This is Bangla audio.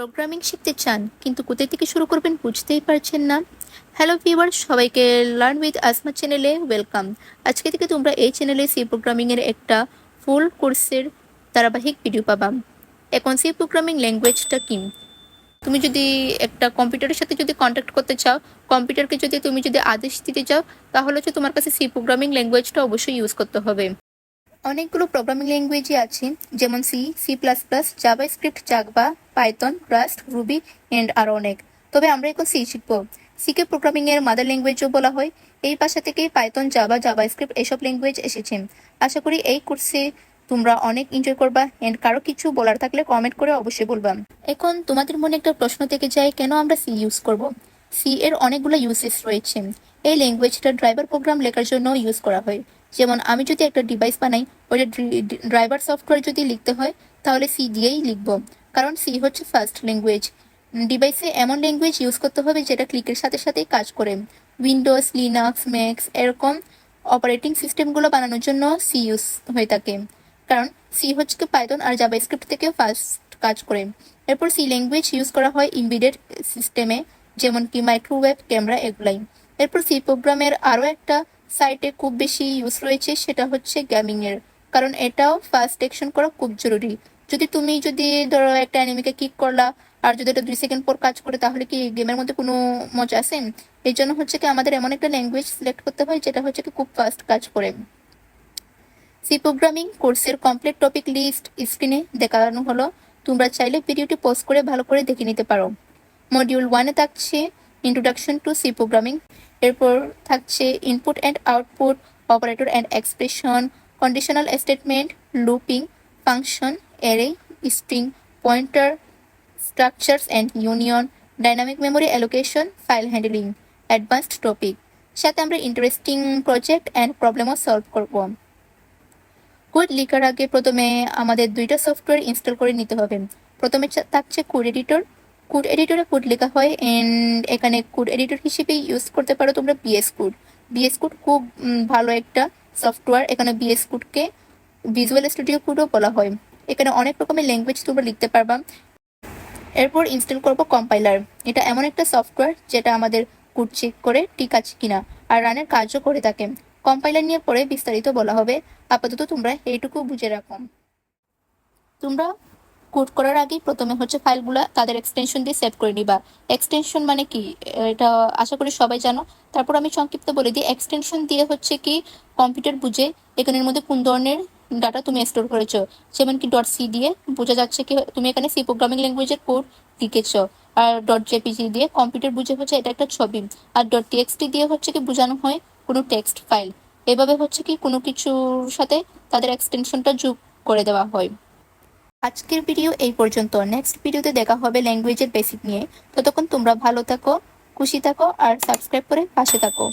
প্রোগ্রামিং শিখতে চান কিন্তু কোথা থেকে শুরু করবেন বুঝতেই পারছেন না। হ্যালো ভিউয়ার্স, সবাইকে লার্ন উইথ আসমা চ্যানেলে ওয়েলকাম। আজকে থেকে তোমরা এই চ্যানেলে সি প্রোগ্রামিংয়ের একটা ফুল কোর্সের ধারাবাহিক ভিডিও পাবা। এখন সি প্রোগ্রামিং ল্যাঙ্গুয়েজটা কি, তুমি যদি একটা কম্পিউটারের সাথে যদি কন্ট্যাক্ট করতে চাও, কম্পিউটারকে তুমি যদি আদেশ দিতে চাও, তাহলে হচ্ছে তোমার কাছে সি প্রোগ্রামিং ল্যাঙ্গুয়েজটা অবশ্যই ইউজ করতে হবে। অনেকগুলো প্রোগ্রামিং ল্যাঙ্গুয়েজই আছে, যেমন C, C plus plus, JavaScript, Java, Python, Rust, Ruby and আরও অনেক। তবে আমরা এখন সি শিখবো। সিকে প্রোগ্রামিংয়ের মাদার ল্যাঙ্গুয়েজও বলা হয়। এই ভাষা থেকেই পাইথন, জাভা, জাভাস্ক্রিপ্ট এসব ল্যাঙ্গুয়েজ এসেছে। আশা করি এই কোর্সে তোমরা অনেক এনজয় করবা। এন্ড কারো কিছু বলার থাকলে কমেন্ট করে অবশ্যই বলবা। এখন তোমাদের মনে একটা প্রশ্ন থেকে যায়, কেন আমরা সি ইউজ করব? সি এর অনেকগুলো ইউজেস রয়েছে। এই ল্যাঙ্গুয়েজটা ড্রাইভার প্রোগ্রাম লেখার জন্য ইউজ করা হয়। যেমন আমি যদি একটা ডিভাইস বানাই, ওইটা ড্রাইভার সফটওয়্যার যদি লিখতে হয় তাহলে সি দিয়েই লিখবো, কারণ সি হচ্ছে ফার্স্ট ল্যাঙ্গুয়েজ। ডিভাইসে এমন ল্যাঙ্গুয়েজ ইউজ করতে হবে যেটা ক্লিকের সাথে সাথেই কাজ করে। উইন্ডোজ, লিনাক্স, ম্যাক্স এরকম অপারেটিং সিস্টেমগুলো বানানোর জন্য সি ইউজ হয়ে থাকে, কারণ সি হচ্ছে কি পাইথন আর জাভাস্ক্রিপ্ট থেকে ফার্স্ট কাজ করে। এরপর সি ল্যাঙ্গুয়েজ ইউজ করা হয় এমবেডেড সিস্টেমে, যেমন কি মাইক্রোওয়েভ, ক্যামেরা এগুলাই। এরপর সি প্রোগ্রামের আরও একটা সাইটে খুব বেশি ইউজ রয়েছে, সেটা হচ্ছে গেমিং এর, কারণ এটাও ফাস্ট অ্যাকশন করা খুব জরুরি। যদি ধরো একটা অ্যানিমেকে কিক করলা আর যদি এটা 2 সেকেন্ড পর কাজ করে, তাহলে কি গেমের মধ্যে কোনো মজা আছে? এই জন্য হচ্ছে কি আমাদের এমন একটা ল্যাঙ্গুয়েজ সিলেক্ট করতে হয় যেটা হচ্ছে কি খুব ফাস্ট কাজ করে। সি প্রোগ্রামিং কোর্সের কমপ্লিট টপিক লিস্ট স্ক্রিনে দেখানো হলো, তোমরা চাইলে ভিডিওটি পজ করে ভালো করে দেখে নিতে পারো। মডিউল 1-এ থাকছে ইন্ট্রোডাকশন টু সি প্রোগ্রামিং, এরপর থাকছে input and output, operator and expression, conditional statement, looping, function, array, string, pointer, structures and union, dynamic memory allocation, file handling, advanced topic. সাথে আমরা ইন্টারেস্টিং প্রজেক্ট অ্যান্ড প্রবলেমও সলভ করব। কোড লেখার আগে প্রথমে আমাদের 2টা সফটওয়্যার ইনস্টল করে নিতে হবে। প্রথমে থাকছে কোড এডিটর। কোড এডিটরে কোড লেখা হয়, এন্ড এখানে কোড এডিটর হিসেবে ইউজ করতে পারো তোমরা বিএস কোড। বিএস কোড খুব ভালো একটা সফটওয়্যার। এখানে বিএস কোডকে ভিজুয়াল স্টুডিও কোডও বলা হয়। এখানে অনেক রকমের ল্যাঙ্গুয়েজ তোমরা লিখতে পারবা। এরপর ইনস্টল করবো কম্পাইলার। এটা এমন একটা সফটওয়্যার যেটা আমাদের কোড চেক করে ঠিক আছে কিনা আর রানের কাজও করে থাকে। কম্পাইলার নিয়ে পরে বিস্তারিত বলা হবে, আপাতত তোমরা এইটুকু বুঝে রাখো। তোমরা কোড করার আগেই প্রথমে হচ্ছে ফাইলগুলো তাদের এক্সটেনশন দিয়ে সেভ করে নিবা। এক্সটেনশন মানে কি, এটা আশা করি সবাই জানো। তারপর আমি সংক্ষিপ্ত বলে দিই, এক্সটেনশন দিয়ে হচ্ছে কি কম্পিউটার বুঝে এখানের মধ্যে কোন ধরনের ডাটা তুমি স্টোর করেছো। যেমন কি .c দিয়ে বোঝা যাচ্ছে কি তুমি এখানে সি প্রোগ্রামিং ল্যাঙ্গুয়েজের কোড লিখেছো, আর .jpg দিয়ে কম্পিউটার বুঝে হচ্ছে এটা একটা ছবি, আর .txt দিয়ে হচ্ছে কি বোঝানো হয় কোনো টেক্সট ফাইল। এভাবে হচ্ছে কি কোনো কিছুর সাথে তাদের এক্সটেনশনটা যোগ করে দেওয়া হয়। আজকের ভিডিও এই পর্যন্ত। নেক্সট ভিডিওতে দেখা হবে ল্যাঙ্গুয়েজের বেসিক নিয়ে। ততক্ষণ তোমরা ভালো থাকো, খুশি থাকো আর সাবস্ক্রাইব করে পাশে থাকো।